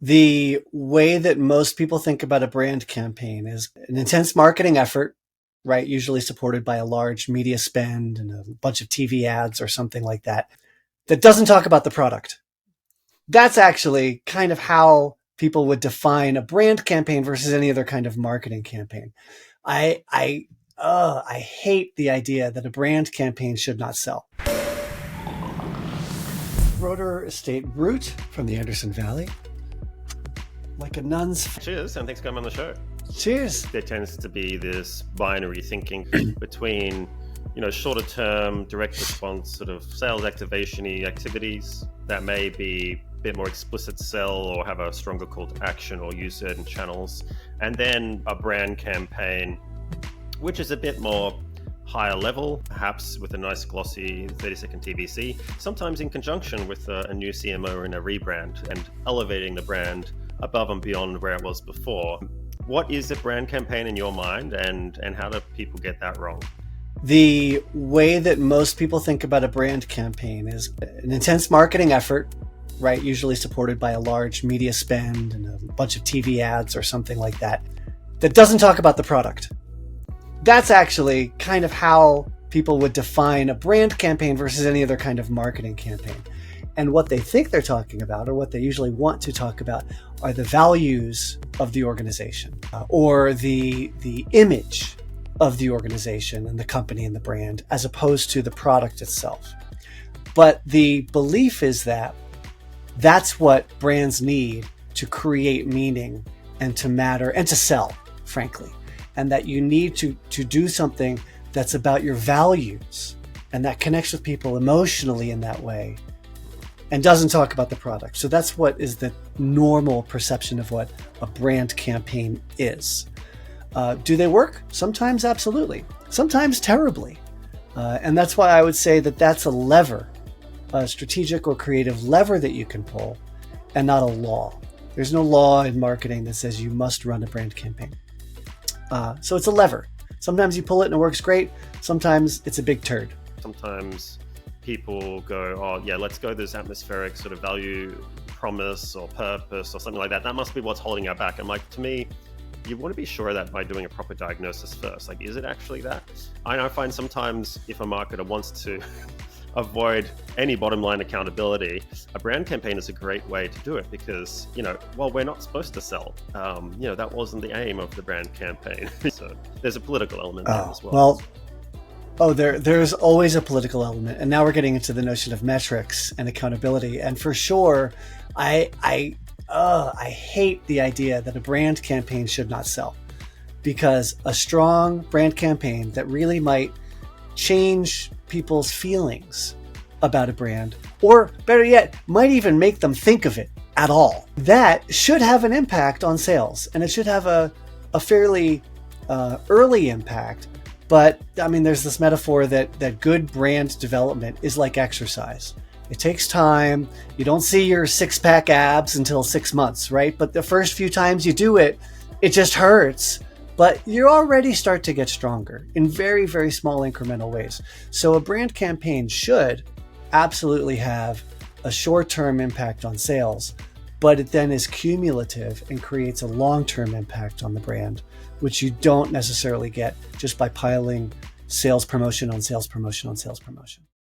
The way that most people think about a brand campaign is an intense marketing effort, right? Usually supported by a large media spend and a bunch of TV ads or something like that, that doesn't talk about the product. That's actually kind of how people would define a brand campaign versus any other kind of marketing campaign. I hate the idea that a brand campaign should not sell. Rotor Estate Root from the Anderson Valley. Like a nun's. Cheers, and thanks for coming on the show. Cheers. There tends to be this binary thinking between, shorter term, direct response, sort of sales activation-y activities that may be a bit more explicit sell or have a stronger call to action or use certain channels. And then a brand campaign, which is a bit more higher level, perhaps with a nice glossy 30-second TVC, sometimes in conjunction with a new CMO and a rebrand and elevating the brand above and beyond where it was before. What is a brand campaign in your mind, and how do people get that wrong? The way that most people think about a brand campaign is an intense marketing effort, right? Usually supported by a large media spend and a bunch of TV ads or something like that, that doesn't talk about the product. That's actually kind of how people would define a brand campaign versus any other kind of marketing campaign. And what they think they're talking about, or what they usually want to talk about, are the values of the organization, or the image of the organization and the company and the brand, as opposed to the product itself. But the belief is that that's what brands need to create meaning and to matter and to sell, frankly. And that you need to do something that's about your values and that connects with people emotionally in that way, and doesn't talk about the product. So that's what is the normal perception of what a brand campaign is. Do they work? Sometimes absolutely. Sometimes terribly. And that's why I would say that that's a lever, a strategic or creative lever that you can pull, and not a law. There's no law in marketing that says you must run a brand campaign. So it's a lever. Sometimes you pull it and it works great. Sometimes it's a big turd. Sometimes people go, oh yeah, let's go this atmospheric sort of value promise or purpose or something like that. That must be what's holding our back. And like, to me, you want to be sure of that by doing a proper diagnosis first. Like, is it actually that? I find sometimes if a marketer wants to avoid any bottom line accountability, a brand campaign is a great way to do it because, while we're not supposed to sell, that wasn't the aim of the brand campaign. So there's a political element there as well. There's always a political element. And now we're getting into the notion of metrics and accountability. And for sure, I hate the idea that a brand campaign should not sell, because a strong brand campaign that really might change people's feelings about a brand, or better yet, might even make them think of it at all, that should have an impact on sales. And it should have a fairly early impact. But there's this metaphor that good brand development is like exercise. It takes time. You don't see your six-pack abs until 6 months, right? But the first few times you do it, it just hurts. But you already start to get stronger in very, very small incremental ways. So a brand campaign should absolutely have a short-term impact on sales, but it then is cumulative and creates a long-term impact on the brand, which you don't necessarily get just by piling sales promotion on sales promotion on sales promotion.